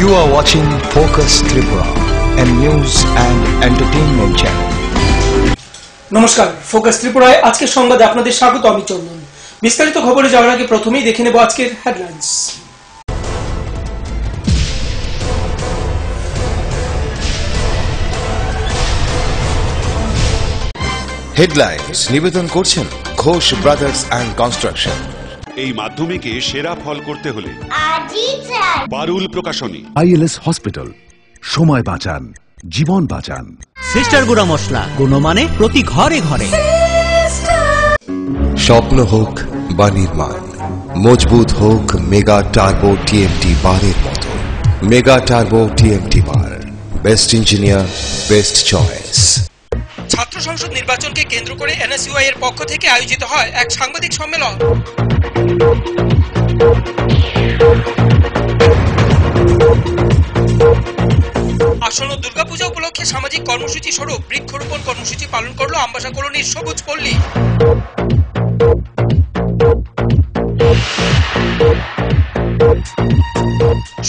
You are watching Focus Tripura, a news and entertainment channel. নমস্কার, focus ত্রিপুরায় আজকের সংবাদে আপনাদের স্বাগত। আমি চন্দন। বিস্তারিত খবরে যাওয়ার আগে প্রথমেই দেখে নেব আজকের হেডলাইন্স। হেডলাইন্স নিবেদন করছেন ঘোষ ব্রাদার্স অ্যান্ড কনস্ট্রাকশন। এই মাধ্যমিকে সেরা ফল করতে হলে পারুল প্রকাশনী। আইএলএস হসপিটাল, সময় বাঁচান, জীবন বাঁচান। সিস্টার গুঁড়া মশলা, গুণমানে প্রতি ঘরে ঘরে। স্বপ্ন হোক বা নির্মাণ, মজবুত হোক মেগা টার্বো টিএমটি বারের মতো। মেগা টার্বো টিএমটি বার, বেস্ট ইঞ্জিনিয়ার, বেস্ট চয়েস। ছাত্র সংসদ নির্বাচনকে কেন্দ্র করে এনএসইউআই এর পক্ষ থেকে আয়োজিত হয় এক সাংবাদিক সম্মেলন। আসন্ন দুর্গাপূজা উপলক্ষে সামাজিক কর্মসূচি স্বরূপ বৃক্ষরোপণ কর্মসূচি পালন করলো আমবাসা কলোনির সবুজ পল্লী।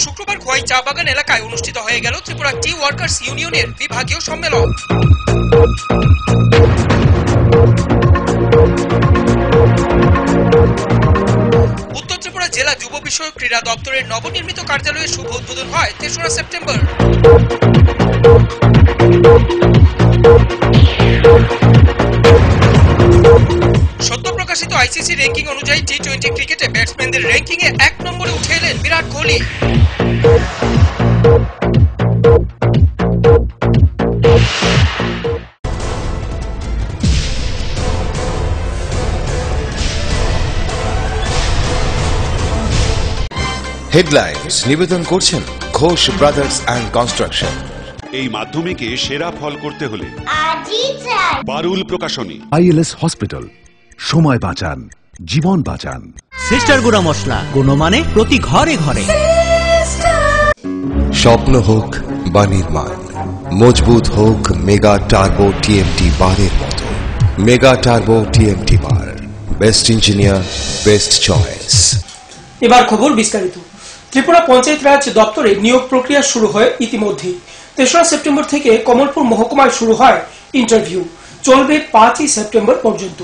শুক্রবার খোয়াই চা বাগান এলাকায় অনুষ্ঠিত হয়ে গেল ত্রিপুরা টি ওয়ার্কার্স ইউনিয়নের বিভাগীয় সম্মেলন। উত্তর ত্রিপুরা জেলা যুব বিষয়ক ক্রীড়া দপ্তরের নবনির্মিত কার্যালয়ের শুভ উদ্বোধন হয় ৩রা সেপ্টেম্বর। সদ্য প্রকাশিত আইসিসি র্যাঙ্কিং অনুযায়ী টি-20 ক্রিকেটে ব্যাটসম্যানদের র্যাঙ্কিং এ ১ নম্বরে উঠে এলেন বিরাট কোহলি। হেডলাইন্স নিবেদন করছেন ঘোষ ব্রাদার্স অ্যান্ড কনস্ট্রাকশন। এই মাধ্যমিকে সেরা ফল করতে হলে পারুল প্রকাশনী। আইএলএস হসপিটাল, সময় বাঁচান, জীবন বাঁচান। সিস্টার গুঁড়া মশলা, গুণমানে প্রতি ঘরে ঘরে। স্বপ্ন হোক বা নির্মাণ, মজবুত হোক মেগা টার্বো টিএমটি বারের মতো। মেগা টার্বো টিএমটি বার, বেস্ট ইঞ্জিনিয়ার, বেস্ট চয়েস। এবার খবর বিস্তারিত। ত্রিপুরা পঞ্চায়েত রাজ দপ্তরে নিয়োগ প্রক্রিয়া শুরু হয় ইতিমধ্যে। ৩রা সেপ্টেম্বর থেকে কমলপুর মহকুমায় শুরু হয় ইন্টারভিউ, চলবে ৫ই সেপ্টেম্বর পর্যন্ত।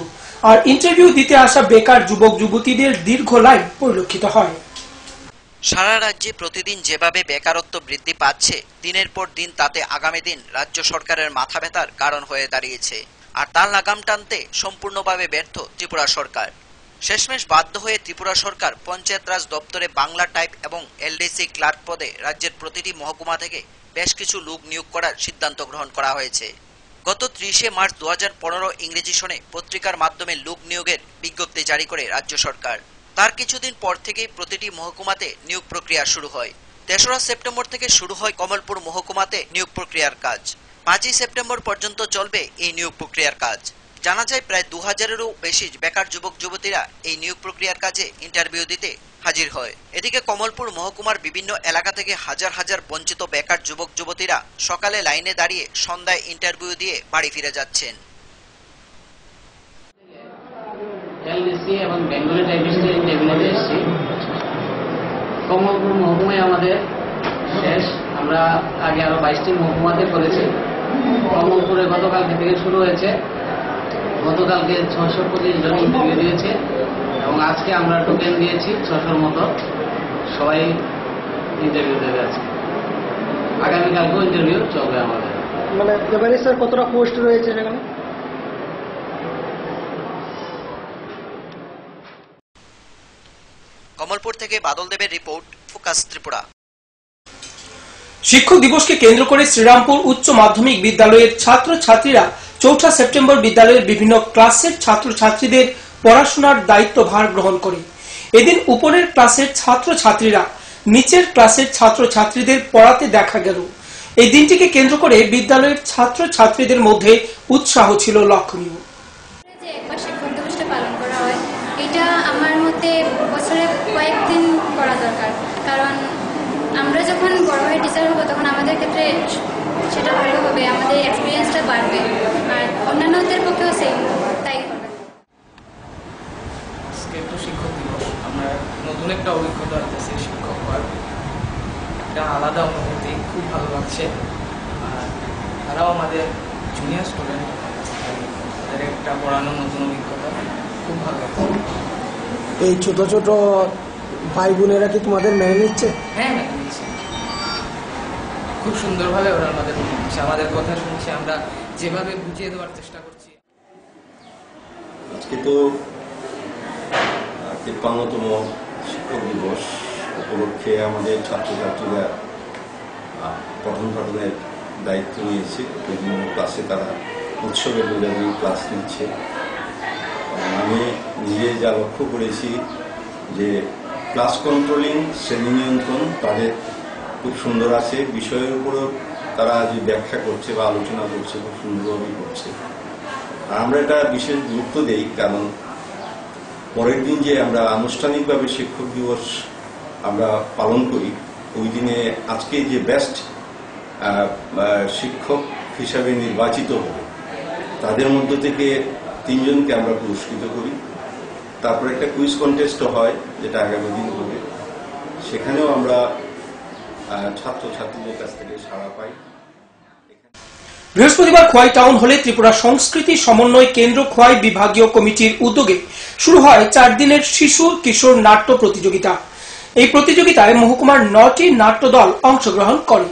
আর ইন্টারভিউ দিতে আসা বেকার যুবক যুবতীদের দীর্ঘ লাইন পরিলক্ষিত হয়। সারা রাজ্যে প্রতিদিন যেভাবে বেকারত্ব বৃদ্ধি পাচ্ছে, দিনের পর দিন তাতে আগামী দিন রাজ্য সরকারের মাথা ব্যথার কারণ হয়ে দাঁড়িয়েছে। আর তার লাগাম টানতে সম্পূর্ণভাবে ব্যর্থ ত্রিপুরা সরকার। শেষমেশ বাধ্য হয়ে ত্রিপুরা সরকার পঞ্চায়েত রাজ দপ্তরে বাংলা টাইপ এবং এলডিসি ক্লার্ক পদে রাজ্যের প্রতিটি মহকুমা থেকে বেশ কিছু লোক নিয়োগ করার সিদ্ধান্ত গ্রহণ করা হয়েছে। গত ৩০শে মার্চ ২০১৫ ইংরেজি সনে পত্রিকার মাধ্যমে লোক নিয়োগের বিজ্ঞপ্তি জারি করে রাজ্য সরকার। তার কিছুদিন পর থেকেই প্রতিটি মহকুমাতে নিয়োগ প্রক্রিয়া শুরু হয়। ৩রা সেপ্টেম্বর থেকে শুরু হয় কমলপুর মহকুমাতে নিয়োগ প্রক্রিয়ার কাজ। ৫ই সেপ্টেম্বর পর্যন্ত চলবে এই নিয়োগ প্রক্রিয়ার কাজ। জানা যায় প্রায় ২০০০-এরও বেশি বেকার যুবক যুবতীরা এই নিয়োগ প্রক্রিয়ার কাজে ইন্টারভিউ দিতে হাজির হয়। এদিকে কমলপুর মহকুমার বিভিন্ন এলাকা থেকে হাজার হাজার বঞ্চিত বেকার যুবক যুবতীরা সকালে লাইনে দাঁড়িয়ে সন্ধ্যায় ইন্টারভিউ দিয়ে বাড়ি ফিরে যাচ্ছেন। এলডিসি এবং বেঙ্গলি টাইপিস্টের ইন্টারভিউতে এসেছি। কমলপুর মহকুমায় আমাদের শেষ। আমরা আগে আরো ২২টি মহকুমাতে করেছি। কমলপুরে গতকালকে থেকে শুরু হয়েছে। গতকালকে ৬২৫ জন ইন্টারভিউ দিয়েছে এবং আজকে আমরা টোকেন দিয়েছি ৬০০-র মতো। সবাই ইন্টারভিউ দেবে আজকে। আগামীকালকেও ইন্টারভিউ চলবে আমাদের। মানে এবারে স্যার কতটা পোস্ট রয়েছে এখানে? কমলপুর থেকে বাদল দেবের রিপোর্ট, ফোকাস ত্রিপুরা। শিক্ষক দিবসকে কেন্দ্র করে শ্রীরামপুর উচ্চ মাধ্যমিক বিদ্যালয়ের ছাত্র ছাত্রীরা ৪ঠা সেপ্টেম্বর বিদ্যালয়ের বিভিন্ন ক্লাসের ছাত্র ছাত্রীদের পড়াশোনার দায়িত্বভার গ্রহণ করে। এদিন উপরের ক্লাসের ছাত্র ছাত্রীরা নিচের ক্লাসের ছাত্র ছাত্রীদের পড়াতে দেখা গেল। এই দিনটিকে কেন্দ্র করে বিদ্যালয়ের ছাত্র ছাত্রীদের মধ্যে উৎসাহ ছিল লক্ষণীয়। একবার শিক্ষক দিবসটা পালন করা হয়, এটা আমার মতে বছরে কয়েকদিন করা দরকার। কারণ আমরা যখন বড় হয়ে টিচার হবো তখন আমাদের ক্ষেত্রে সেটা ভালো হবে, আমাদের এক্সপিরিয়েন্সটা বাড়বে, আর অন্যান্যদের পক্ষেও সেম তাই হবে। শিক্ষক দিবস আমরা নতুন একটা অভিজ্ঞতা হচ্ছে শিক্ষক হওয়ার। একটা আলাদা অনুভূতি, খুব ভালো লাগছে। আর তারাও আমাদের জুনিয়র স্টুডেন্ট, তাদের একটা পড়ানোর নতুন অভিজ্ঞতা, খুব ভালো লাগছে। এই ছোট ছোট ভাই বোনেরা কি তোমাদের মেনে নিচ্ছে? হ্যাঁ, মেনে নিচ্ছে, খুব সুন্দরভাবে ওরা আমাদের মেনে নিচ্ছে, আমাদের কথা শুনছে, আমরা যেভাবে বুঝিয়ে দেওয়ার চেষ্টা করছি। আজকে তো 53তম শিক্ষক দিবস উপলক্ষে আমাদের ছাত্রছাত্রীরা পঠন পাঠনের দায়িত্ব নিয়েছে। বিভিন্ন ক্লাসে তারা উৎসবের মেজাজে ক্লাস নিচ্ছে। আমি নিজে যা লক্ষ্য করেছি যে ক্লাস কন্ট্রোলিং, শ্রেণী নিয়ন্ত্রণ তাদের খুব সুন্দর আছে। বিষয়ের উপরও তারা যে ব্যাখ্যা করছে বা আলোচনা করছে খুব সুন্দরভাবেই করছে। আর আমরা এটা বিশেষ গুরুত্ব দেই, কারণ পরের দিন যে আমরা আনুষ্ঠানিকভাবে শিক্ষক দিবস আমরা পালন করি, ওই দিনে আজকে যে বেস্ট শিক্ষক হিসাবে নির্বাচিত হবে তাদের মধ্য থেকে 3 জনকে আমরা পুরস্কৃত করি। তারপর একটা কুইজ কন্টেস্টও হয়, যেটা আগামী দিন হবে। সেখানেও আমরা ছাত্রছাত্রীদের কাছ থেকে সাড়া পাই। বৃহস্পতিবার খোয়াই টাউন হলে ত্রিপুরা সংস্কৃতি সমন্বয় কেন্দ্র খোয়াই বিভাগীয় কমিটির উদ্যোগে শুরু হয় 4 দিনের শিশু কিশোর নাট্য প্রতিযোগিতা। এই প্রতিযোগিতায় মহকুমার 9টি নাট্য দল অংশগ্রহণ করে।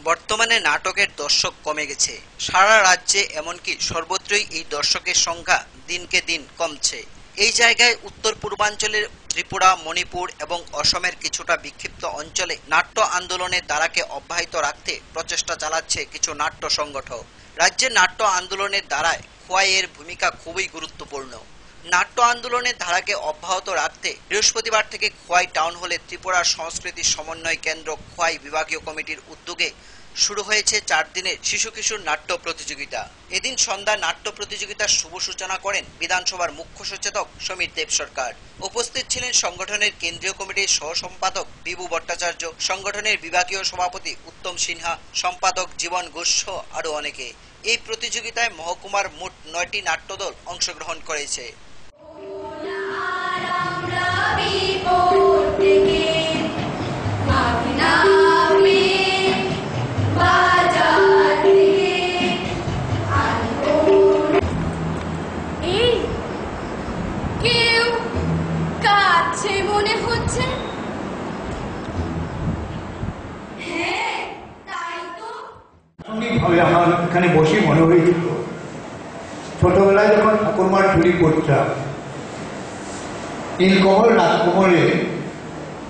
বর্তমানে নাটকের দর্শক কমে গেছে। সারা রাজ্যে এমনকি সর্বত্রই এই দর্শকের সংখ্যা দিনকে দিন কমছে। এই জায়গায় উত্তর পূর্বাঞ্চলের ত্রিপুরা, মণিপুর এবং অসমের কিছুটা বিক্ষিপ্ত অঞ্চলে নাট্য আন্দোলনের ধারাকে অব্যাহত রাখতে প্রচেষ্টা চালাচ্ছে কিছু নাট্য সংগঠন। রাজ্যের নাট্য আন্দোলনের ধারায় খোয়াইয়ের ভূমিকা খুবই গুরুত্বপূর্ণ। নাট্য আন্দোলনের ধারাকে অব্যাহত রাখতে বৃহস্পতিবার থেকে খোয়াই টাউন হলে ত্রিপুরা সংস্কৃতি সমন্বয় কেন্দ্র খোয়াই বিভাগীয় কমিটির উদ্যোগে শুরু হয়েছে 4 দিনের শিশু কিশোর নাট্য প্রতিযোগিতা। এদিন সন্ধ্যায় নাট্য প্রতিযোগিতার শুভ সূচনা করেন বিধানসভার মুখ্য সচেতক সমীর দেব সরকার। উপস্থিত ছিলেন সংগঠনের কেন্দ্রীয় কমিটির সহ সম্পাদক বিভু ভট্টাচার্য, সংগঠনের বিভাগীয় সভাপতি উত্তম সিনহা, সম্পাদক জীবন ঘোষ সহ আরো অনেকে। এই প্রতিযোগিতায় মহকুমার মোট 9টি নাট্যদল অংশগ্রহণ করেছে। মনে হচ্ছে আমার এখানে বসে মনে হয়েছিল ছোটবেলায় যখন ঠাকুরমার চুরি করতাম, নীলকমল রাজকমলে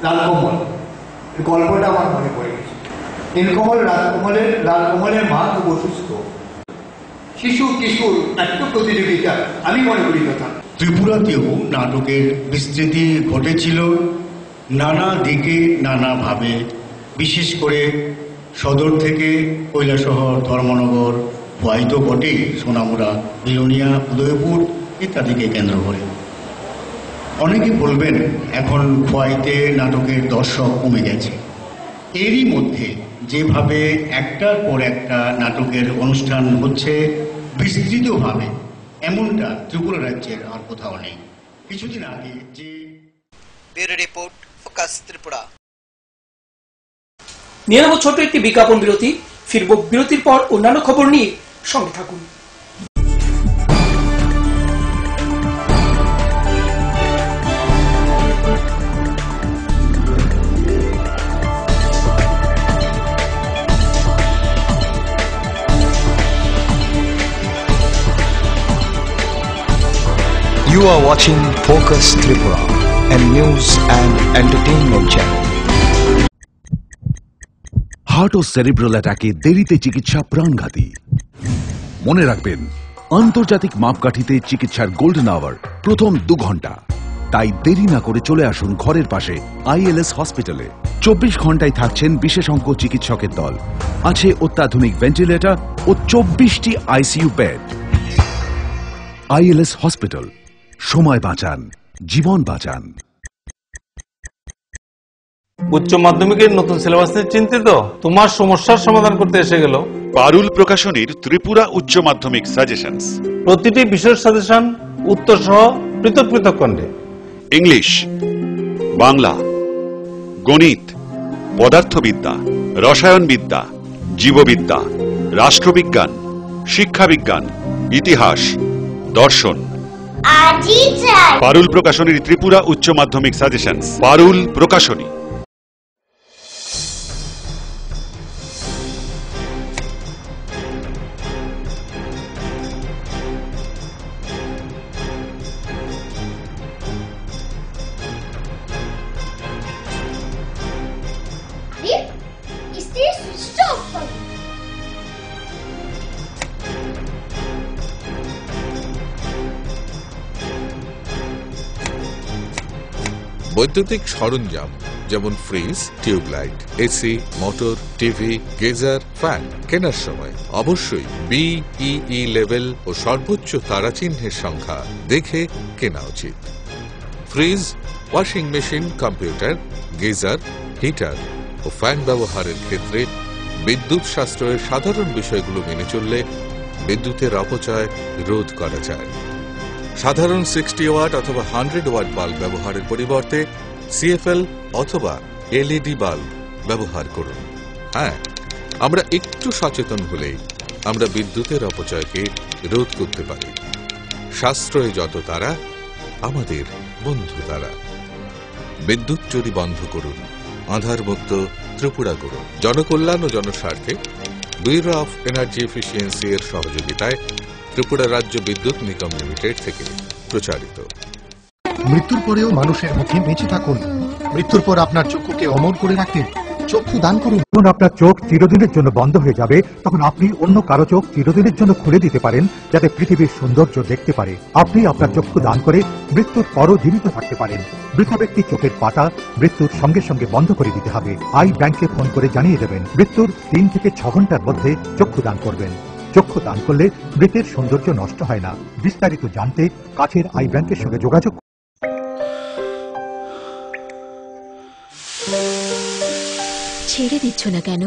লালকমল গল্পটা আমার মনে পড়ে গেছে। নীলকমল রাজকমলের লালকমলের মা খুব অসুস্থ। শিশু কিশোর নাট্য প্রতিযোগিতা আমি মনে করি কথা। ত্রিপুরাতেও নাটকের বিস্তৃতি ঘটেছিল নানা দিকে নানাভাবে, বিশেষ করে সদর থেকে কৈলাসহর, ধর্মনগর, খোয়াই তো বটেই, সোনামুড়া, বিলোনিয়া, উদয়পুর ইত্যাদিকে কেন্দ্র করে। অনেকে বলবেন এখন খোয়াইতে নাটকের দর্শক কমে গেছে। এরই মধ্যে যেভাবে একটার পর একটা নাটকের অনুষ্ঠান হচ্ছে বিস্তৃতভাবে, এমনটা ত্রিপুরা রাজ্যের আর কোথাও নেই। কিছুদিন আগে যে ব্যুরো রিপোর্ট, ফোকাস ত্রিপুরা। নিয়ে নেব ছোট একটি বিজ্ঞাপন বিরতি। ফিরব বিরতির পর অন্যান্য খবর নিয়ে, সঙ্গে থাকুন। You are watching Focus Tripura, a news and entertainment channel. Heart ও সেরিব্রাল অ্যাটাকে দেরিতে চিকিৎসা প্রাণঘাতী। মনে রাখবেন, আন্তর্জাতিক মাপকাঠিতে চিকিৎসার গোল্ডেন আওয়ার প্রথম 2 ঘন্টা। তাই দেরি না করে চলে আসুন ঘরের পাশে ILS হসপিটালে। 24 ঘন্টায় থাকছেন বিশেষজ্ঞ চিকিৎসকের দল। আছে অত্যাধুনিক ভেন্টিলেটর ও 24টি ICU বেড। ILS হসপিটাল, সময় বাঁচান, জীবন বাঁচান। উচ্চ মাধ্যমিকের নতুন সিলেবাস নিয়ে চিন্তিত? তোমার সমস্যার সমাধান করতে এসে গেল পারুল প্রকাশনীর ত্রিপুরা উচ্চ মাধ্যমিক সাজেশনস। প্রতিটি বিষয়ের সাজেশন উত্তর সহ পৃথক পৃথক খণ্ডে। ইংলিশ, বাংলা, গণিত, পদার্থবিদ্যা, রসায়নবিদ্যা, জীববিদ্যা, রাষ্ট্রবিজ্ঞান, শিক্ষাবিজ্ঞান, ইতিহাস, দর্শন। পারুল প্রকাশনীর ত্রিপুরা উচ্চ মাধ্যমিক সাজেশন। পারুল প্রকাশনী। বৈদ্যুতিক সরঞ্জাম যেমন fridge, tubelight, AC, motor, TV, geyser, fan কেনার সময় অবশ্যই BEE লেভেল ও সর্বোচ্চ তারাচিহ্নের সংখ্যা দেখে কেনা উচিত। Fridge, washing machine, computer, geyser, heater ও ফ্যান ব্যবহারের ক্ষেত্রে বিদ্যুৎ সাশ্রয়ের সাধারণ বিষয়গুলো মেনে চললে বিদ্যুতের অপচয় রোধ করা যায়। সাধারণ 60 ওয়াট অথবা 100 ওয়াট বাল্ব ব্যবহারের পরিবর্তে CFL অথবা LED বাল্ব ব্যবহার করুন। হ্যাঁ, আমরা একটু সচেতন হলেই আমরা বিদ্যুতের অপচয়কে রোধ করতে পারি। সাশ্রয়ে যত তারা, আমাদের বন্ধু তারা। বিদ্যুৎ চুরি বন্ধ করুন, আধারমুক্ত ত্রিপুরা করুন। জনকল্যাণ ও জনস্বার্থে ব্যুরো অফ এনার্জি এফিসিয়েন্সি এর সহযোগিতায় ত্রিপুরা রাজ্য বিদ্যুৎ নিগম লিমিটেড থেকে প্রচারিত। মৃত্যুর পরেও মানুষের মুখে বেঁচে থাকুন। মৃত্যুর পর আপনার চক্ষুকে অমর করে রাখতে চক্ষু দান করুন। যখন আপনার চোখ চিরদিনের জন্য বন্ধ হয়ে যাবে, তখন আপনি অন্য কারো চোখ চিরদিনের জন্য খুলে দিতে পারেন, যাতে পৃথিবীর সৌন্দর্য দেখতে পারে। আপনি আপনার চক্ষু দান করে মৃত্যুর পরও জীবিত থাকতে পারেন। মৃত ব্যক্তির চোখের পাতা মৃত্যুর সঙ্গে সঙ্গে বন্ধ করে দিতে হবে। আই ব্যাংকে ফোন করে জানিয়ে দেবেন। মৃত্যুর 3 থেকে 6 ঘন্টার মধ্যে চক্ষু দান করবেন। চক্ষু দান করলে মৃতের সৌন্দর্য নষ্ট হয় না। বিস্তারিত জানতে কাছের আই ব্যাংকের সঙ্গে যোগাযোগ। ছেড়ে দিচ্ছ না কেন?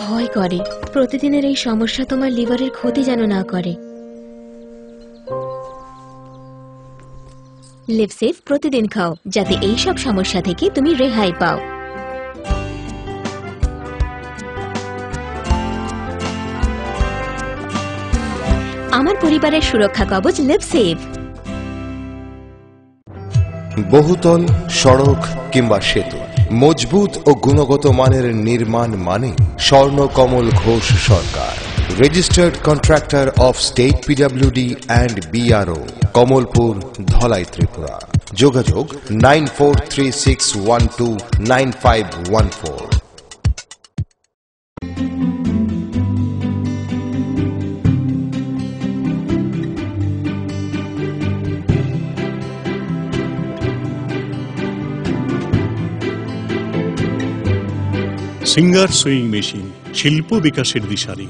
ভয় করে প্রতিদিনের এই সমস্যা তোমার লিভারের ক্ষতি যেন না করে। লিভসেভ প্রতিদিন খাও, যাতে এই সব সমস্যা থেকে তুমি রেহাই পাও। আমার পরিবারের সুরক্ষা কবচ লিভসেভ। বহুতল, সড়ক কিংবা সেতু মজবুত ও গুণগত মানের নির্মাণ মানে Swarnakamal Ghosh Sarkar, registered contractor of state PWD and BRO, Kamalpur, Dhalai, Tripura. যোগাযোগ 9436129514। সিঙ্গার সুইং মেশিন, শিল্প বিকাশের দিশারি।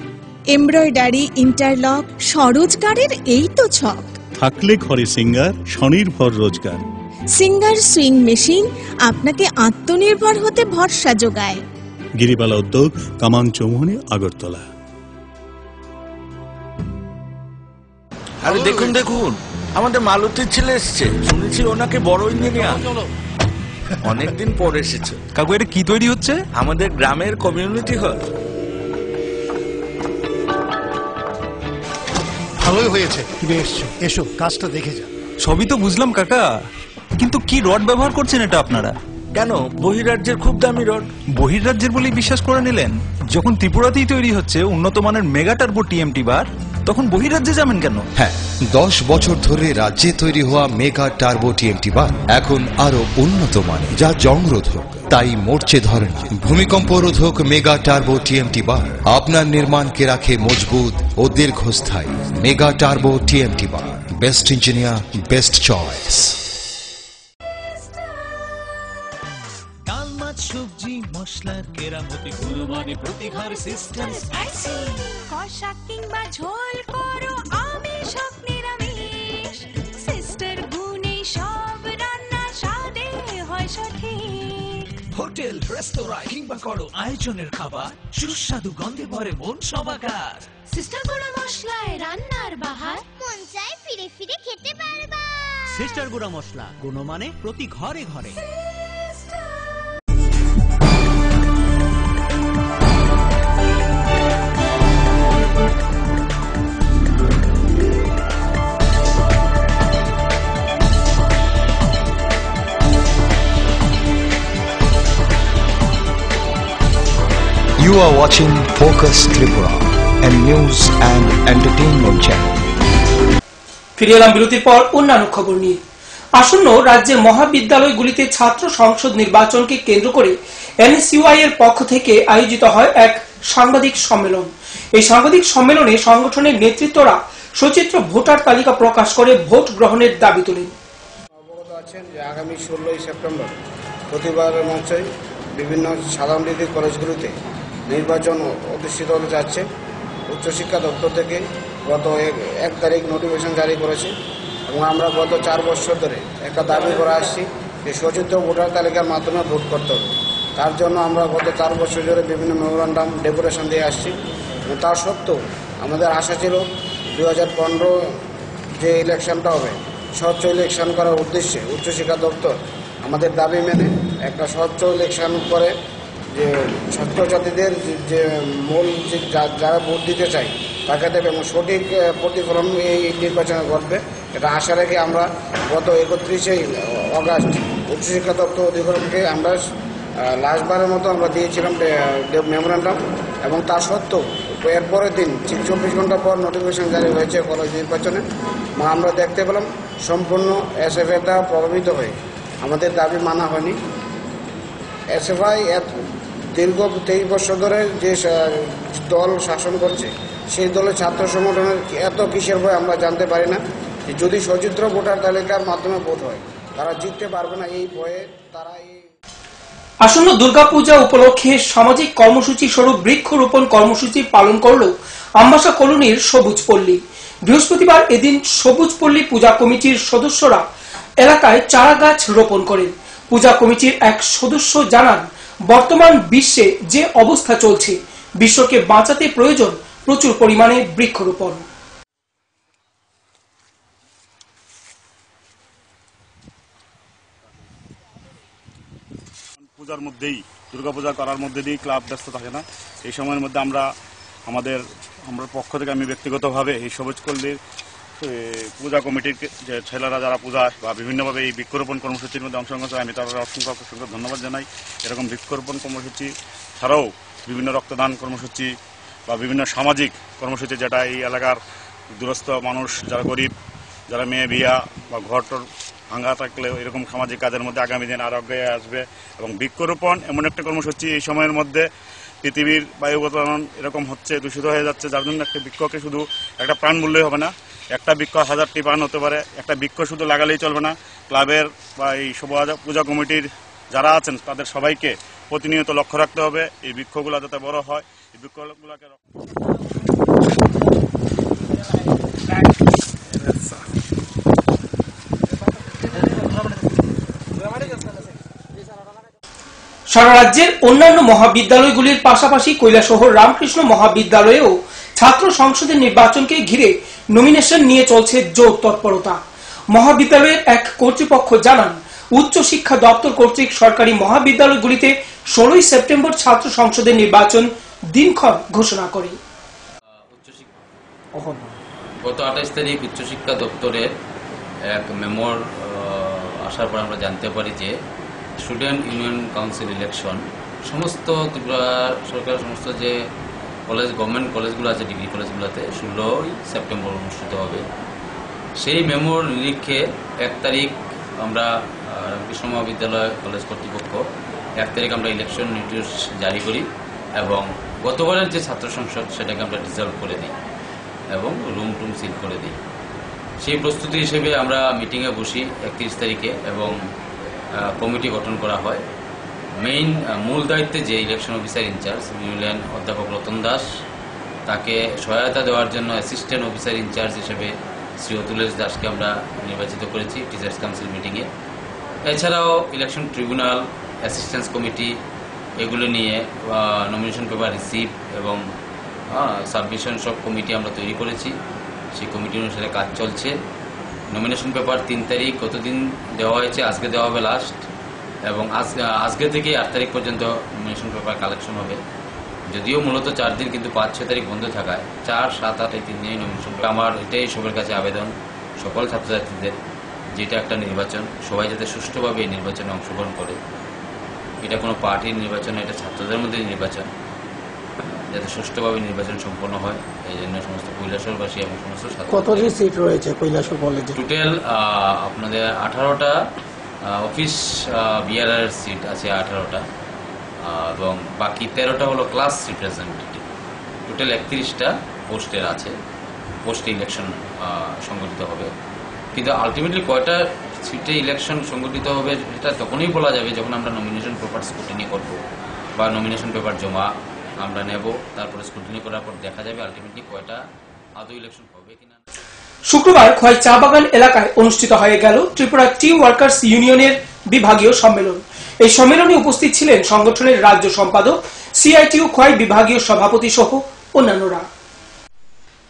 এমব্রয়ডারি, ইন্টারলক, স্বরোজগারের এই তো ছক। থাকলে ঘরে সিঙ্গার, স্বনির্ভর রোজগার। সিঙ্গার সুইং মেশিন আপনাকে আত্মনির্ভর হতে ভরসা যোগায়। গিরিবালা উদ্যোগ, কামান চৌমুহনী, আগরতলা। আরে দেখুন দেখুন, আমাদের মালতীর ছেলে এসছে। শুনেছি ওনাকে বড় ইঞ্জিনিয়ার। অনেকদিন পর এসেছে। কাকু, এটা কি তৈরি হচ্ছে? আমাদের গ্রামের কমিউনিটি হল। ভালোই হয়েছে তুমি এসছো। এসো, কাজটা দেখে যা। সবই তো বুঝলাম কাকা, কিন্তু কি রড ব্যবহার করছেন এটা আপনারা? কেন, বহিরাজ্যের খুব দামি রড। বহিরাজ্যের বলেই বিশ্বাস করে নিলেন? যখন ত্রিপুরাতেই তৈরি হচ্ছে উন্নত মানের মেগা টার্বো TMT বার, তখন বহিরাজ্যে যাবেন কেন? হ্যাঁ, 10 বছর ধরে রাজ্যে তৈরি হওয়া মেগা টার্বো TMT বার এখন আরো উন্নত মানের, যা জংরোধক, তাই মরচে ধরে না। ভূমিকম্প রোধক মেগা টার্বো TMT বার আপনার নির্মাণকে রাখে মজবুত ও দীর্ঘস্থায়ী। মেগা টার্বো TMT বার, বেস্ট ইঞ্জিনিয়ার, বেস্ট চয়েস। সবজি মশলার কেরামতি গুণমানে প্রতিঘার সিস্টেম স্পাইসি। কষা কিংবা ঝোল করো আমিষ হোক নিরামিষ, সিস্টার গুণে সব রান্না স্বাদে হয় সঠিক। হোটেল, রেস্তোরাঁ কিংবা করো আয়োজনের খাবার, সুস্বাদু গন্ধে ভরে মন সমাকার। সিস্টার গুঁড়া মশলায় রান্নার বাহার, মন চায় ফিরে ফিরে খেতে পারবা। সিস্টার গুঁড়া মশলা, গুণমানে প্রতি ঘরে ঘরে। You are watching Focus Tripura, a news and entertainment channel. ফিরে এলাম বিরতির পর অন্যান্য খবর নিয়ে। আসন্ন রাজ্যের মহাবিদ্যালয়গুলিতে ছাত্র সংসদ নির্বাচনকে কেন্দ্র করে এনএসইউআই এর পক্ষ থেকে আয়োজিত হয় এক সাংবাদিক সম্মেলন। এই সাংবাদিক সম্মেলনে সংগঠনের নেতৃত্বরা সচিত্র ভোটার তালিকা প্রকাশ করে ভোট গ্রহণের দাবি তোলেন। অবগত আছেন যে আগামী 16 সেপ্টেম্বর প্রতিবারের মঞ্চে বিভিন্ন সাধারণ ডিগ্রি কলেজগুলিতে নির্বাচন অনুষ্ঠিত হতে যাচ্ছে। উচ্চশিক্ষা দপ্তর থেকে গত 1 তারিখ নোটিফিকেশন জারি করেছে এবং আমরা গত 4 বছর ধরে একটা দাবি করে আসছি যে সচিত্র ভোটার তালিকার মাধ্যমে ভোট করতে হবে। তার জন্য আমরা গত 4 বছর ধরে বিভিন্ন মেমোরান্ডাম ডেপুটেশন দিয়ে আসছি এবং তা সত্ত্বেও আমাদের আশা ছিল 2015 যে ইলেকশনটা হবে স্বচ্ছ ইলেকশন করার উদ্দেশ্যে উচ্চশিক্ষা দপ্তর আমাদের দাবি মেনে একটা স্বচ্ছ ইলেকশন করে যে ছাত্রছাত্রীদের যে মূল যারা ভোট দিতে চায় তাকে দেবে এবং সঠিক প্রতিফলন এই নির্বাচনে ঘটবে এটা আশা রেখে আমরা গত 31 অগাস্ট উচ্চশিক্ষা দপ্তর অধিকরণকে আমরা লাস্টবারের মতো আমরা দিয়েছিলাম মেমোরান্ডাম এবং তা সত্ত্বেও এরপরের দিন 24 ঘন্টা পর নোটিফিকেশন জারি হয়েছে কলেজ নির্বাচনে এবং আমরা দেখতে পেলাম সম্পূর্ণ এসএফআই দ্বারা প্রভাবিত হয়ে আমাদের দাবি মানা হয়নি। এসএফআই দীর্ঘ 23 বছর ধরে যে দল শাসন করছে সেই দলের ছাত্র সংগঠনের এত কিসের ভয় আমরা জানতে পারি না। যদি সচিত্র ভোটার তালিকার মাধ্যমে ভোট হয় তারা জিততে পারবে না, এই ভয়ে তারা আসন্ন দুর্গাপূজা উপলক্ষে সামাজিক কর্মসূচি স্বরূপ বৃক্ষরোপণ কর্মসূচি পালন করল আমবাসা কলোনির সবুজ পল্লী। বৃহস্পতিবার এদিন সবুজ পল্লী পূজা কমিটির সদস্যরা এলাকায় চারা গাছ রোপণ করেন। পূজা কমিটির এক সদস্য জানান, বর্তমান বিশ্বে যে অবস্থা চলছে বিশ্বকে বাঁচাতে প্রয়োজন প্রচুর পরিমাণে বৃক্ষরোপণ। পূজার মধ্যেই দুর্গাপূজা করার মধ্যে দিয়ে ক্লাব ব্যস্ত থাকে না। এই সময়ের মধ্যে আমরা পক্ষ থেকে আমি ব্যক্তিগতভাবে এই সবুজ পল্লীর পূজা কমিটির যে ছেলেরা যারা পূজা বা বিভিন্নভাবে এই বৃক্ষরোপণ কর্মসূচির মধ্যে অংশগ্রহণ করে আমি তাদের অসংখ্য ধন্যবাদ জানাই। এরকম বৃক্ষরোপণ কর্মসূচি ছাড়াও বিভিন্ন রক্তদান কর্মসূচি বা বিভিন্ন সামাজিক কর্মসূচি যেটা এই এলাকার দূরস্থ মানুষ যারা গরিব, যারা মেয়ে বিয়া বা ঘরটর ভাঙা থাকলেও এরকম সামাজিক কাজের মধ্যে আগামী দিন আরো আগে আসবে। এবং বৃক্ষরোপণ এমন একটা কর্মসূচি এই সময়ের মধ্যে পৃথিবীর বায়ুগত এরকম হচ্ছে, দূষিত হয়ে যাচ্ছে, যার জন্য একটা বৃক্ষকে শুধু একটা প্রাণ বললেই হবে না, একটা বৃক্ষ 1000টি প্রাণ হতে পারে। একটা বৃক্ষ শুধু লাগালেই চলবে না। ক্লাবের বা এই পূজা কমিটির যারা আছেন তাদের সবাইকে প্রতিনিয়ত লক্ষ্য রাখতে হবে এই বৃক্ষগুলো যাতে বড় হয়। এই বৃক্ষগুলোকে সারা রাজ্যের অন্যান্য মহাবিদ্যালয়গুলির পাশাপাশি কৈলাসহর রামকৃষ্ণ মহাবিদ্যালয়েও ছাত্র সংসদের নির্বাচনকে ঘিরে নমিনেশন নিয়ে চলছে জোর তৎপরতা। মহাবিদ্যালয়ের এক কর্তৃপক্ষ জানান, উচ্চ শিক্ষা দপ্তর কর্তৃক সরকারি মহাবিদ্যালয়গুলিতে 16 সেপ্টেম্বর ছাত্র সংসদের নির্বাচন দিনক্ষণ ঘোষণা করে। গত 28 তারিখ উচ্চশিক্ষা দপ্তরের এক মেমোর আসার পর আমরা জানতে পারি যে স্টুডেন্ট ইউনিয়ন কাউন্সিল ইলেকশন সমস্ত ত্রিপুরা সরকারের সমস্ত যে গভর্নমেন্ট কলেজগুলো আছে, ডিগ্রি কলেজগুলোতে 16 সেপ্টেম্বর অনুষ্ঠিত হবে। সেই মেমোর নিরীক্ষে 1 তারিখ আমরা রামকৃষ্ণ মহাবিদ্যালয় কলেজ কর্তৃপক্ষ 1 তারিখ আমরা ইলেকশন নোটিশ জারি করি এবং গতবারের যে ছাত্র সংসদ সেটাকে আমরা ডিসলভ করে দিই এবং রুম সিল করে দিই। সেই প্রস্তুতি হিসেবে আমরা মিটিংয়ে বসি 31 তারিখে এবং কমিটি গঠন করা হয়। মূল দায়িত্বে যে ইলেকশন অফিসার ইনচার্জ নিউল্যান্ড অধ্যাপক রতন দাস, তাকে সহায়তা দেওয়ার জন্য অ্যাসিস্ট্যান্ট অফিসার ইনচার্জ হিসেবে শ্রী অতুলেশ দাসকে আমরা নির্বাচিত করেছি টিচার্স কাউন্সিল মিটিংয়ে। এছাড়াও ইলেকশন ট্রিব্যুনাল, অ্যাসিস্ট্যান্স কমিটি এগুলো নিয়ে নমিনেশন পেপার রিসিভ এবং সাবমিশন সব কমিটি আমরা তৈরি করেছি। সেই কমিটি অনুসারে কাজ চলছে। নমিনেশন পেপার 3 তারিখ গতদিন দেওয়া হয়েছে, আজকে দেওয়া হবে লাস্ট এবং আজকে থেকে 8 তারিখ পর্যন্ত নমিনেশন পেপার কালেকশন হবে। যদিও মূলত 4 দিন, কিন্তু 5-6 তারিখ বন্ধ থাকায় 4, 7, 8 এই 3 দিনই নমিনেশন। আমার এটাই সবার কাছে আবেদন সকল ছাত্রছাত্রীদের, যেটা একটা নির্বাচন, সবাই যাতে সুষ্ঠুভাবে এই নির্বাচনে অংশগ্রহণ করে। এটা কোনো পার্টির নির্বাচন, এটা ছাত্রদের মধ্যে নির্বাচন। যাতে সুষ্ঠুভাবে নির্বাচন সম্পন্ন হয়, এই জন্য সমস্ত কৈলাসহরবাসী এবং সমস্ত কতটি সিট রয়েছে কৈলাসহর কলেজে? টোটাল আপনাদের 18টা অফিস বিআরআর সিট আছে 18টা, এবং বাকি 13টা হলো ক্লাস রিপ্রেজেন্টেটিভ। টোটাল 31টা পোস্টের আছে, পোস্টে ইলেকশন সংগঠিত হবে। কিন্তু আলটিমেটলি কয়টা সিটে ইলেকশন সংগঠিত হবে এটা তখনই বলা যাবে যখন আমরা নমিনেশন পেপার স্ক্রুটিনি করব বা নমিনেশন পেপার জমা আমরা নেব, তারপরে স্ক্রুটিনি করার পর দেখা যাবে আলটিমেটলি কয়টা আদৌ ইলেকশন হবে কিনা। শুক্রবার খোয়াই চা বাগান এলাকায় অনুষ্ঠিত হয়ে গেল ত্রিপুরা টি ওয়ার্কার্স ইউনিয়নের বিভাগীয় সম্মেলন। এই সম্মেলনে উপস্থিত ছিলেন সংগঠনের রাজ্য সম্পাদক, সিআইটিইউ খোয়াই বিভাগীয় সভাপতি সহ অন্যান্যরা।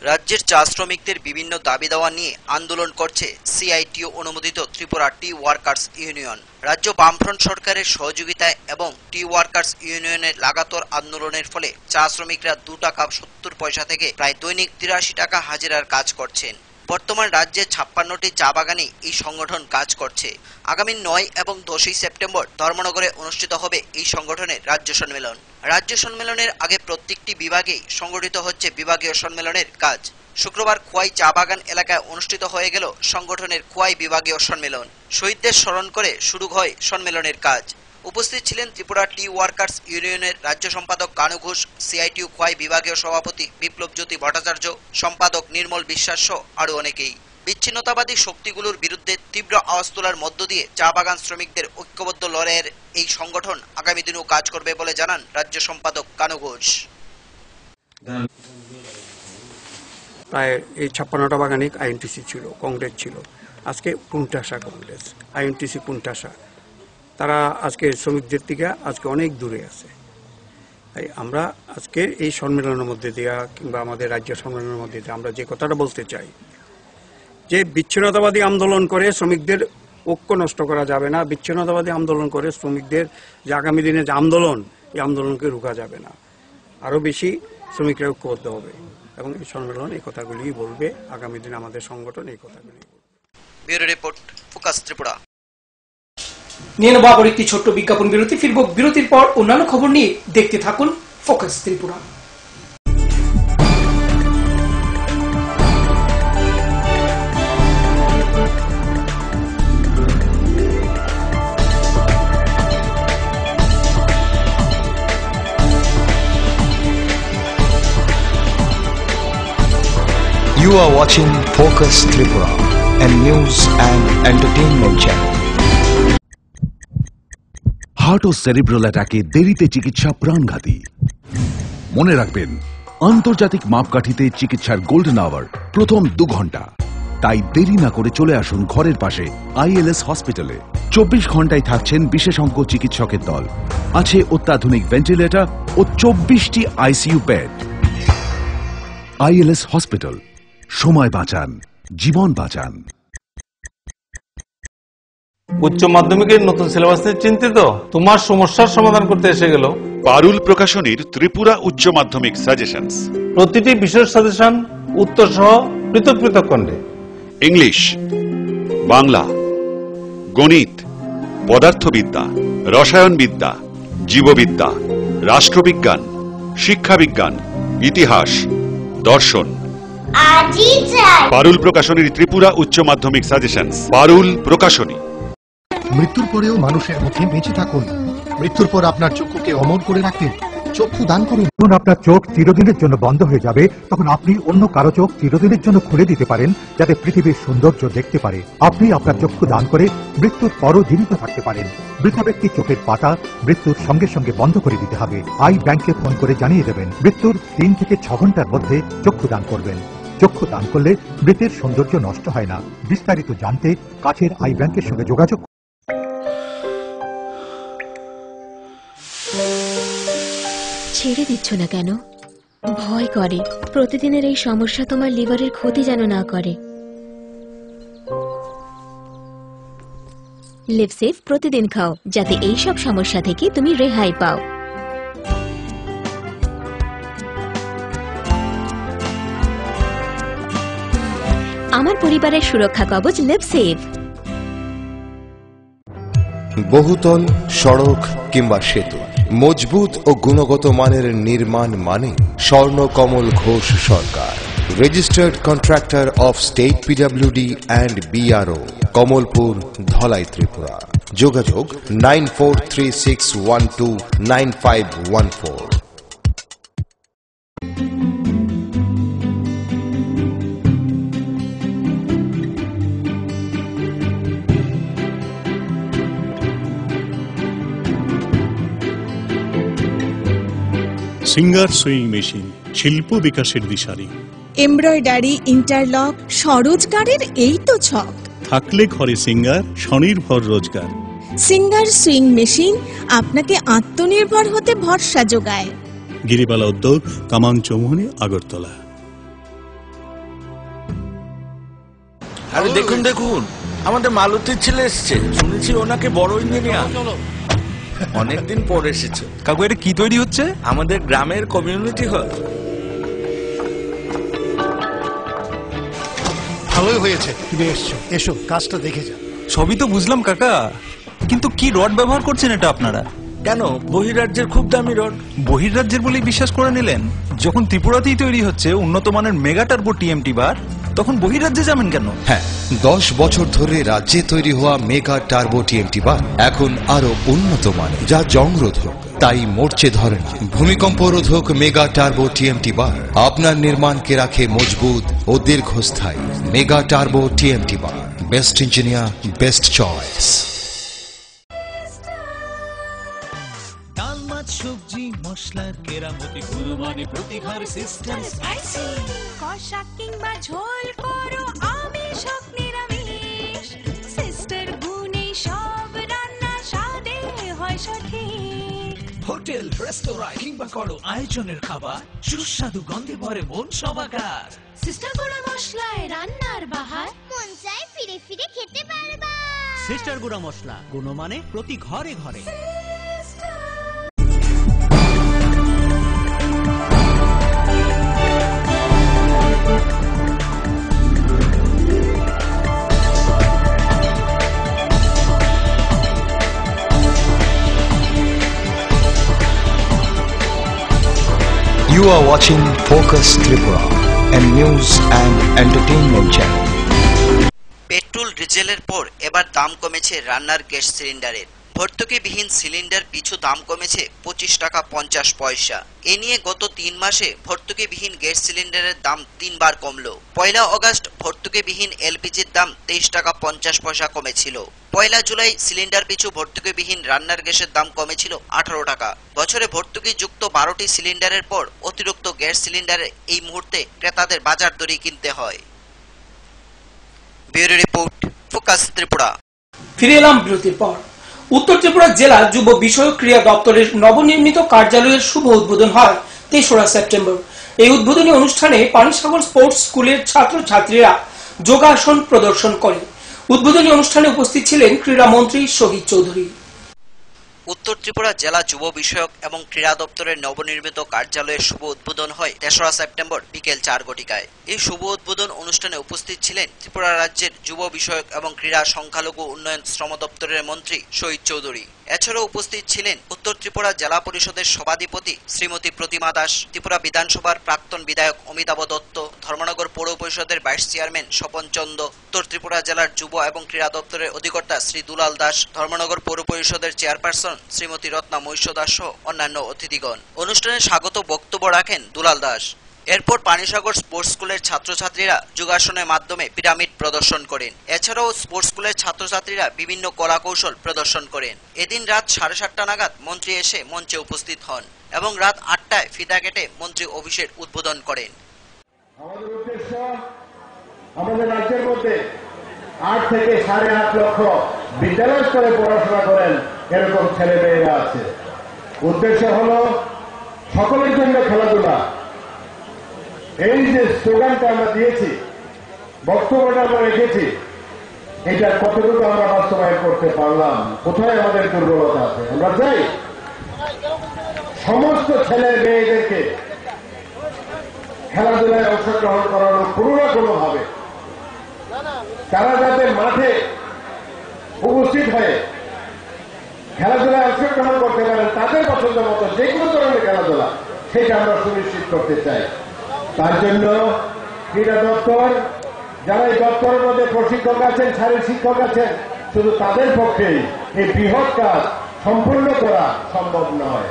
রাজ্যের চা শ্রমিকদের বিভিন্ন দাবি দাওয়া নিয়ে আন্দোলন করছে সিআইটিইউ অনুমোদিত ত্রিপুরা টি ওয়ার্কার্স ইউনিয়ন। রাজ্য বামফ্রন্ট সরকারের সহযোগিতায় এবং টি ওয়ার্কার্স ইউনিয়নের লাগাতার আন্দোলনের ফলে চা শ্রমিকরা 2 টাকা 70 পয়সা থেকে প্রায় দৈনিক 83 টাকা হাজিরার কাজ করছেন। বর্তমান রাজ্যে 56টি চা বাগানে এই সংগঠন কাজ করছে। আগামী 9 এবং 10 সেপ্টেম্বর ধর্মনগরে অনুষ্ঠিত হবে এই সংগঠনের রাজ্য সম্মেলন। রাজ্য সম্মেলনের আগে প্রত্যেকটি বিভাগেই সংগঠিত হচ্ছে বিভাগীয় সম্মেলনের কাজ। শুক্রবার খোয়াই চা বাগান এলাকায় অনুষ্ঠিত হয়ে গেল সংগঠনের খোয়াই বিভাগীয় সম্মেলন। শহীদদের স্মরণ করে শুরু হয় সম্মেলনের কাজ। উপস্থিত ছিলেন ত্রিপুরা টি ওয়ার্কার্স ইউনিয়নের রাজ্য সম্পাদক কানু ঘোষ, সিআইটিইউ খোয়াই বিভাগীয় সভাপতি বিপ্লব জ্যোতি ভট্টাচার্য, সম্পাদক নির্মল বিশ্বাস সহ আরো অনেকেই। বিচ্ছিন্নতাবাদী শক্তিগুলোর বিরুদ্ধে তীব্র আওয়াজ তোলার মধ্য দিয়ে চা বাগান শ্রমিকদের ঐক্যবদ্ধ লড়াইয়ের এই সংগঠন আগামী দিনেও কাজ করবে বলে জানান রাজ্য সম্পাদক কানু ঘোষ। প্রায় এই 56টা বাগানে আইএনটিসি ছিল, কংগ্রেস ছিল, আজকে পুন্টাসা কংগ্রেস, আইএনটিসি পুন্টাসা, তারা আজকে শ্রমিকদের থেকে আজকে অনেক দূরে আছে। তাই আমরা আজকে এই সম্মেলনের মধ্যে দেওয়া কিংবা আমাদের রাজ্য সম্মেলনের মধ্যে দিয়ে আমরা যে কথাটা বলতে চাই যে বিচ্ছিন্নতাবাদী আন্দোলন করে শ্রমিকদের ঐক্য নষ্ট করা যাবে না। বিচ্ছিন্নতাবাদী আন্দোলন করে শ্রমিকদের যে আগামী দিনে যে আন্দোলন, এই আন্দোলনকে রোকা যাবে না। আরও বেশি শ্রমিকরা ঐক্যবদ্ধ হবে এবং এই সম্মেলন এই কথাগুলি বলবে। আগামী দিনে আমাদের সংগঠন এই কথাগুলি বলবে। Bureau report, focus Tripura. নিয়ে নেব আবার একটি ছোট্ট বিজ্ঞাপন বিরতি। ফিরব বিরতির পর অন্যান্য খবর নিয়ে। দেখতে থাকুন focus Tripura. You are watching Focus Tripura, a news and entertainment channel. Heart ও সেরিব্রাল অ্যাটাকে দেরিতে চিকিৎসা প্রাণঘাতী। মনে রাখবেন, আন্তর্জাতিক মাপকাঠিতে চিকিৎসার গোল্ডেন আওয়ার প্রথম 2 ঘন্টা। তাই দেরি না করে চলে আসুন ঘরের পাশে আইএলএস হসপিটালে। 24 ঘন্টায় থাকছেন বিশেষজ্ঞ চিকিৎসকের দল, আছে অত্যাধুনিক ভেন্টিলেটর ও 24টি আইসিইউ বেড। আইএলএস হসপিটাল, সময় বাঁচান, জীবন বাঁচান। উচ্চ মাধ্যমিকের নতুন সিলেবাস নিয়ে চিন্তিত? তোমার সমস্যার সমাধান করতে এসে গেল পারুল প্রকাশনীর ত্রিপুরা উচ্চ মাধ্যমিক সাজেশনস। প্রতিটি বিষয়ের সাজেশন উত্তর সহ পৃথক পৃথক খণ্ডে। ইংলিশ, বাংলা, গণিত, পদার্থবিদ্যা, রসায়নবিদ্যা, জীববিদ্যা, রাষ্ট্রবিজ্ঞান, শিক্ষাবিজ্ঞান, ইতিহাস, দর্শন। পারুল প্রকাশনীর ত্রিপুরা উচ্চ মাধ্যমিক সাজেশনস। পারুল প্রকাশনী। মৃত্যুর পরেও মানুষের মুখে বেঁচে থাকুন। মৃত্যুর পর আপনার চক্ষুকে অমর করে রাখতে চক্ষু দান করুন। যখন আপনার চোখ চিরদিনের জন্য বন্ধ হয়ে যাবে, তখন আপনি অন্য কারো চোখ চিরদিনের জন্য খুলে দিতে পারেন, যাতে পৃথিবীর সৌন্দর্য দেখতে পারে। আপনি আপনার চক্ষু দান করে মৃত্যুর পরও জীবিত থাকতে পারেন। মৃত ব্যক্তির চোখের পাতা মৃত্যুর সঙ্গে সঙ্গে বন্ধ করে দিতে হবে। আই ব্যাংকে ফোন করে জানিয়ে দেবেন। মৃত্যুর 3 থেকে 6 ঘন্টার মধ্যে চক্ষু দান করবেন। চক্ষু দান করলে মৃতের সৌন্দর্য নষ্ট হয় না। বিস্তারিত জানতে কাছের আই ব্যাংকের সঙ্গে যোগাযোগ। ছেড়ে দিচ্ছ না কেন? ভয় করে প্রতিদিনের এই সমস্যা তোমার লিভারের ক্ষতি যেন না করে। লিভসেভ প্রতিদিন খাও, যাতে এই সব সমস্যা থেকে তুমি রেহাই পাও। আমার পরিবারের সুরক্ষা কবচ লিভসেভ। বহুতল, সড়ক কিংবা সেতু, মজবুত ও গুণগত মানের নির্মাণ মানে Swarnakamal Ghosh Sarkar, registered contractor of state PWD and BRO, Kamalpur, Dhalai, Tripura. যোগাযোগ 9436129514। সিঙ্গার সুইং মেশিন, শিল্প বিকাশের দিশারি। এমব্রয়ডারি, ইন্টারলক, স্বরোজগারের এই তো ছক। থাকলে ঘরে সিঙ্গার, স্বনির্ভর রোজগার। সিঙ্গার সুইং মেশিন আপনাকে আত্মনির্ভর হতে ভরসা যোগায়। গিরিবালা উদ্যোগ, কামাং চৌমুহনী, আগরতলা। আরে দেখুন দেখুন, আমাদের মালতীর ছেলে এসছে, শুনেছি ওনাকে বড় ইঞ্জিনিয়ার। অনেকদিন পর এসেছে। কাকু এটা কি তৈরি হচ্ছে? আমাদের গ্রামের কমিউনিটি হল। ভালোই হয়েছে তুমি এসছো, এসো কাজটা দেখে যা। সবই তো বুঝলাম কাকা, কিন্তু কি রড ব্যবহার করছেন এটা আপনারা? কেন, বহিরাজ্যের খুব দামি রড। বহিরাজ্যের বলেই বিশ্বাস করে নিলেন? যখন ত্রিপুরাতেই তৈরি হচ্ছে উন্নত মানের মেগা টার্বো টিএমটি বার, তখন বহিরাজ্যে যাবেন কেন? হ্যাঁ, 10 বছর ধরে রাজ্যে তৈরি হওয়া মেগা টার্বো টিএমটি বার এখন আরো উন্নত মানের, যা জংরোধক, তাই মরচে ধরে না। ভূমিকম্প রোধক মেগা টার্বো টিএমটি বার আপনার নির্মাণকে রাখে মজবুত ও দীর্ঘস্থায়ী। মেগা টার্বো টিএমটি বার, বেস্ট ইঞ্জিনিয়ার, বেস্ট চয়েস। ডাল, মাছ, সবজি, মশলার কেরামতি, গুণমানে প্রতিভার সিস্টেম স্পাইসি। কষা কিংবা ঝোল করো আমিষ হোক নিরামিষ, সিস্টার গুণে সব রান্না স্বাদে হয় সঠিক। হোটেল, রেস্তোরাঁ কিংবা করো আয়োজনের খাবার, সুস্বাদু গন্ধে ভরে মন সবাকার। সিস্টার গুঁড়া মশলায় রান্নার বাহার, মন চায় ফিরে ফিরে খেতে পারবা। সিস্টার গুঁড়া মশলা, গুণমানে প্রতি ঘরে ঘরে। You are watching Focus Tripura, a news and entertainment channel. Petrol ডিজেলের পর এবার দাম কমেছে রান্নার গ্যাস সিলিন্ডারের। ভর্তুকিবিহীন সিলিন্ডার পিছু দাম কমেছে 25 টাকা 50 পয়সা। এ নিয়ে গত 3 মাসে ভর্তুকিবিহীন গ্যাস সিলিন্ডারের দাম 3 বার কমলো। 1 আগস্ট ভর্তুকিবিহীন এলপিজির দাম 23 টাকা 50 পয়সা কমেছিল। 1 জুলাই সিলিন্ডার পিছু ভর্তুকিবিহীন রান্নার গ্যাসের দাম কমেছিল 18 টাকা। বছরে ভর্তুকি যুক্ত 12টি সিলিন্ডারের পর অতিরিক্ত গ্যাস সিলিন্ডারে এই মুহূর্তে ক্রেতাদের বাজার দরে কিনতে হয়। Bureau report, focus Tripura. ফিরে এলাম বিরতির পর। উত্তর ত্রিপুরা জেলা যুব বিষয়ক ক্রীড়া দপ্তরের নবনির্মিত কার্যালয়ের শুভ উদ্বোধন হয় 3রা সেপ্টেম্বর। এই উদ্বোধনী অনুষ্ঠানে পানিসাগর স্পোর্টস স্কুলের ছাত্রছাত্রীরা যোগাসন প্রদর্শন করে। উদ্বোধনী অনুষ্ঠানে উপস্থিত ছিলেন ক্রীড়ামন্ত্রী শহীদ চৌধুরী। উত্তর ত্রিপুরা জেলা যুব বিষয়ক এবং ক্রীড়া দপ্তরের নবনির্মিত কার্যালয়ের শুভ উদ্বোধন হয় 3রা সেপ্টেম্বর বিকেল 4 ঘটিকায়। এই শুভ উদ্বোধন অনুষ্ঠানে উপস্থিত ছিলেন ত্রিপুরা রাজ্যের যুব বিষয়ক এবং ক্রীড়া সংখ্যালঘু উন্নয়ন শ্রম দপ্তরের মন্ত্রী শহীদ চৌধুরী। এছাড়াও উপস্থিত ছিলেন উত্তর ত্রিপুরা জেলা পরিষদের সভাধিপতি শ্রীমতী প্রতিমা দাস, ত্রিপুরা বিধানসভার প্রাক্তন বিধায়ক অমিতাভ দত্ত, ধর্মনগর পৌর পরিষদের ভাইস চেয়ারম্যান স্বপন চন্দ, উত্তর ত্রিপুরা জেলার যুব এবং ক্রীড়া দপ্তরের অধিকর্তা শ্রী দুলাল দাস, ধর্মনগর পৌর পরিষদের চেয়ারপারসন শ্রীমতী রত্না মৈশ্য দাস সহ অন্যান্য অতিথিগণ। অনুষ্ঠানে স্বাগত বক্তব্য রাখেন দুলাল দাস। এরপর পানিসাগর স্পোর্টস স্কুলের ছাত্রছাত্রীরা যোগাসনের মাধ্যমে পিরামিড প্রদর্শন করেন। এছাড়াও স্পোর্টস স্কুলের ছাত্রছাত্রীরা বিভিন্ন কলা কৌশল প্রদর্শন করেন। এদিন রাত 7:30 নাগাদ মন্ত্রী এসে মঞ্চে উপস্থিত হন এবং রাত 8টায় ফিতা কেটে মন্ত্রী অফিসের উদ্বোধন করেন। আমাদের উদ্দেশ্য, আমাদের রাজ্যের মধ্যে 8 থেকে 8.5 লক্ষ বিদ্যালয় স্তরে পড়াশোনা করেন এরকম ছেলে মেয়েরা আছে। উদ্দেশ্য হল সকলের জন্য খেলাধুলা। এই যে স্লোগানটা আমরা দিয়েছি, বক্তব্যটা আমরা রেখেছি, এটা কতটুকু আমরা বাস্তবায়ন করতে পারলাম, কোথায় আমাদের দুর্বলতা আছে। আমরা চাই সমস্ত ছেলে মেয়েদেরকে খেলাধুলায় অংশগ্রহণ করানো কোনো না কোনো ভাবে, তারা যাতে মাঠে উপস্থিত হয়ে খেলাধুলায় অংশগ্রহণ করতে পারেন তাদের কথা পছন্দ মতো যে কোনো ধরনের খেলাধুলা সেটা আমরা সুনিশ্চিত করতে চাই। তার জন্য ক্রীড়া দপ্তর, যারা এই দপ্তরের মধ্যে প্রশিক্ষক আছেন, শারীরিক শিক্ষক আছেন, শুধু তাদের পক্ষেই এই বৃহৎ কাজ সম্পূর্ণ করা সম্ভব নয়।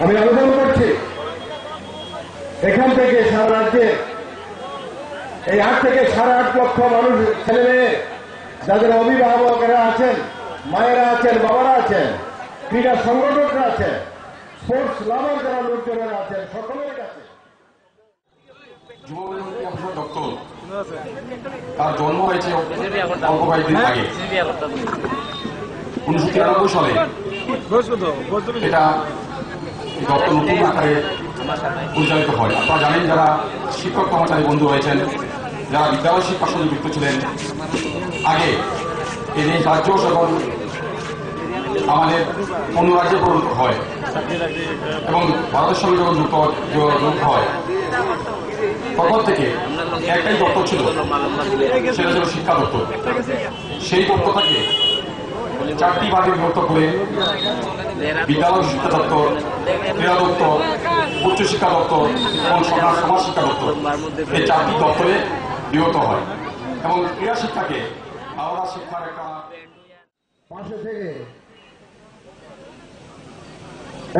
আমি আবেদন করছি এখান থেকে সারা রাজ্যে এই 8 থেকে 8.5 লক্ষ মানুষ, ছেলে মেয়ে, যাদের অভিভাবকেরা আছেন, মায়েরা আছেন, বাবারা আছেন, ক্রীড়া সংগঠকরা আছেন, স্পোর্টস লাভার যারা লোকজনেরা আছেন, সকলের কাছে দপ্তর তার জন্ম হয়েছে অল্প কয়েকদিন আগে 1993 সালে। এটা দপ্তর নতুন আকারে পরিচালিত হয়। আপনারা জানেন, যারা শিক্ষক কর্মচারী বন্ধু হয়েছেন, যারা বিদ্যালয় শিক্ষার সঙ্গে যুক্ত ছিলেন, আগে এই রাজ্য যখন আমাদের অন্য রাজ্যে পরিণত হয় এবং ভারতের সঙ্গে যখন যুক্ত হয়, তখন থেকে একটাই দপ্তর ছিল, সেটা ছিল শিক্ষা দপ্তর। সেই দপ্তরটাকে 4টি ভাগে বিভক্ত করে বিদ্যালয় শিক্ষা দপ্তর, ক্রীড়া দপ্তর, উচ্চশিক্ষা দপ্তর এবং সমাজ শিক্ষা দপ্তর, এই 4টি দপ্তরে বিভক্ত হয় এবং ক্রীড়া শিক্ষাকে আলাদা শিক্ষার একটা পাশে থেকে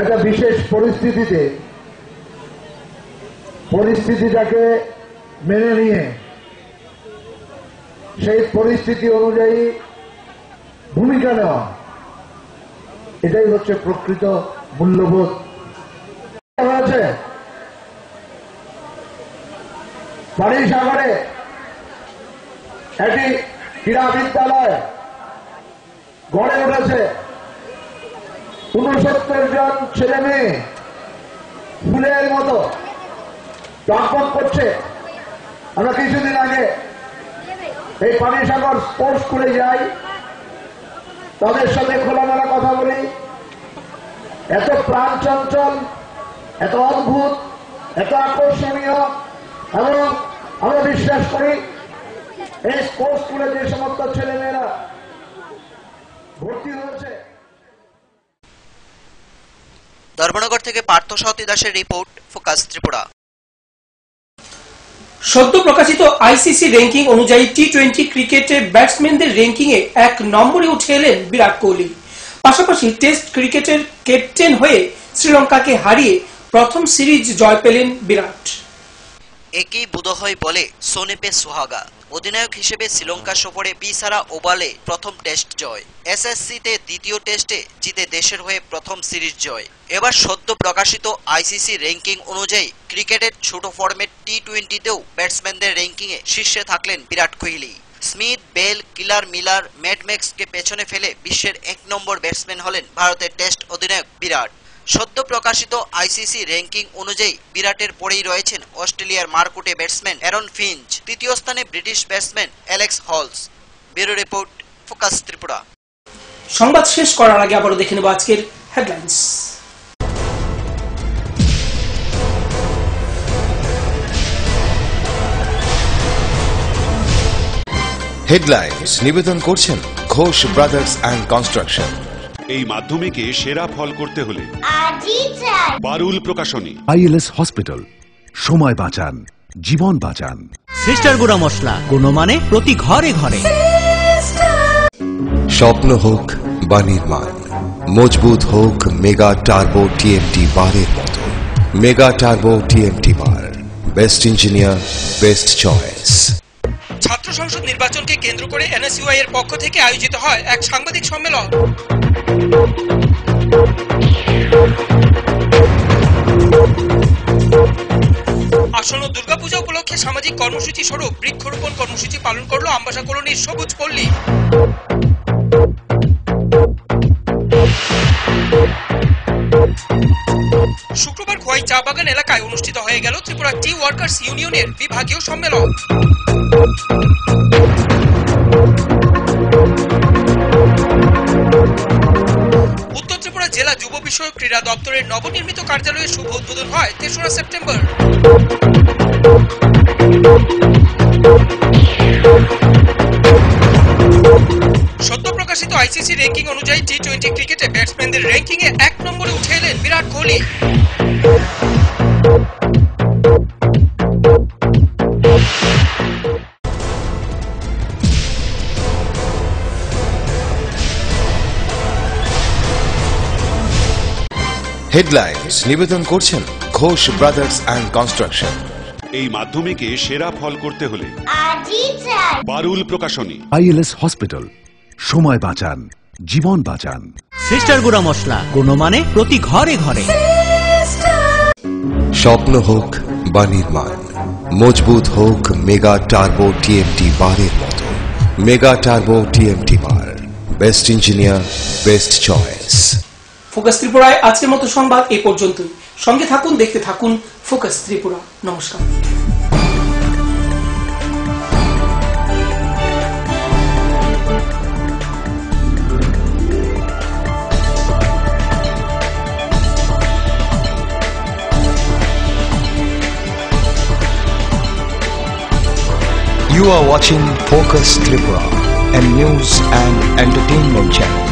একটা বিশেষ পরিস্থিতিটাকে মেনে নিয়ে সেই পরিস্থিতি অনুযায়ী ভূমিকা নেওয়া, এটাই হচ্ছে প্রকৃত মূল্যবোধ। হয়েছে বাড়িসাগরে একটি ক্রীড়া বিদ্যালয় গড়ে উঠেছে। 69 জন ছেলে মেয়ে ফুলের মতো টকবক করছে। আমরা কিছুদিন আগে এই পানিসাগর স্পোর্টস স্কুলে যাই, তাদের সাথে খোলামেলা কথা বলি। এত প্রাণ চঞ্চল, এত অদ্ভুত, এত আকর্ষণীয়, এবং আমরা বিশ্বাস করি এই স্পোর্টস স্কুলে যে সমস্ত ছেলেমেয়েরা ভর্তি হয়েছে। ধর্মনগর থেকে পার্থ সাউতি দাসের রিপোর্ট, ফোকাস ত্রিপুরা। সদ্য প্রকাশিত আইসিসি র্যাঙ্কিং অনুযায়ী টি-20 ক্রিকেটে ব্যাটসম্যানদের র্যাঙ্কিং এ 1 নম্বরে উঠে এলেন বিরাট কোহলি। পাশাপাশি টেস্ট ক্রিকেটের ক্যাপ্টেন হয়ে শ্রীলঙ্কাকে হারিয়ে প্রথম সিরিজ জয় পেলেন বিরাট। একই বোধহয় বলে সোনেপে সুহাগা। অধিনায়ক হিসেবে শ্রীলঙ্কা সফরে 20 ওভারে প্রথম টেস্ট জয়, এসএসসিতে দ্বিতীয় টেস্টে জিতে দেশের হয়ে প্রথম সিরিজ জয়। এবার সদ্য প্রকাশিত আইসিসি র্যাঙ্কিং অনুযায়ী ক্রিকেটের ছোট ফরম্যাট টি-20তেও ব্যাটসম্যানদের র্যাঙ্কিংয়ে শীর্ষে থাকলেন বিরাট কোহলি। স্মিথ, বেল, কিলার, মিলার, ম্যাডম্যাক্সকে পেছনে ফেলে বিশ্বের 1 নম্বর ব্যাটসম্যান হলেন ভারতের টেস্ট অধিনায়ক বিরাট। সদ্য প্রকাশিত আইসিসি র্যাঙ্কিং অনুযায়ী বিরাটের পরেই রয়েছেন অস্ট্রেলিয়ার মারকুটে ব্যাটসম্যান অ্যারন ফিঞ্চ, তৃতীয় স্থানে British batsman Alex halls. Bureau report, focus Tripura. সংবাদ শেষ করার আগে আবারও দেখে নেব আজকের হেডলাইন্স। হেডলাইন্স নিবেদন করছেন ঘোষ ব্রাদার্স অ্যান্ড কনস্ট্রাকশন। এই মাধ্যমিকে সেরা ফল করতে হলে পারুল প্রকাশনী। আইএলএস হসপিটাল, সময় বাঁচান, জীবন বাঁচান। সিস্টার গুঁড়া মশলা, গুণমানে প্রতি ঘরে ঘরে। স্বপ্ন হোক বা নির্মাণ, মজবুত হোক মেগা টার্বো টিএমটি বারের মতো। মেগা টার্বো টিএমটি বার, বেস্ট ইঞ্জিনিয়ার, বেস্ট চয়েস। ছাত্র সংসদ নির্বাচনকে কেন্দ্র করে এনএসইউআই এর পক্ষ থেকে আয়োজিত হয় এক সাংবাদিক সম্মেলন। আসন্ন দুর্গাপূজা উপলক্ষে সামাজিক কর্মসূচি স্বরূপ বৃক্ষরোপণ কর্মসূচি পালন করল আমবাসা কলোনির সবুজ পল্লী। শুক্রবার খোয়াই চা বাগান এলাকায় অনুষ্ঠিত হয়ে গেল ত্রিপুরা টি ওয়ার্কার্স ইউনিয়নের বিভাগীয় সম্মেলন। উত্তর ত্রিপুরা জেলা যুব বিষয়ক ক্রীড়া দপ্তরের নবনির্মিত কার্যালয়ের শুভ উদ্বোধন হয় 3রা সেপ্টেম্বর। সদ্য প্রকাশিত প্রকাশিত আইসিসি র্যাঙ্কিং অনুযায়ী টি-20 ক্রিকেটে ব্যাটসম্যানদের র্যাঙ্কিং এ 1 নম্বরে উঠে এলেন বিরাট কোহলি। হেডলাইন্স নিবেদন করছেন ঘোষ ব্রাদার্স অ্যান্ড কনস্ট্রাকশন। এই মাধ্যমিকে সেরা ফল করতে হলে পারুল প্রকাশনী। আইএলএস হসপিটাল, সময় বাঁচান, জীবন বাঁচান। সিস্টার গুঁড়া মশলা, গুণমানে প্রতি ঘরে ঘরে। স্বপ্ন হোক বা নির্মাণ, মজবুত হোক মেগা টার্বো টিএমটি বারের মতো। মেগা টার্বো টিএমটি বার, best engineer, best choice. Focus ত্রিপুরায় আজকের মতো সংবাদ এই পর্যন্তই। সঙ্গে থাকুন, দেখতে থাকুন ফোকাস ত্রিপুরা। নমস্কার। You are watching Focus Tripura, a news and entertainment channel.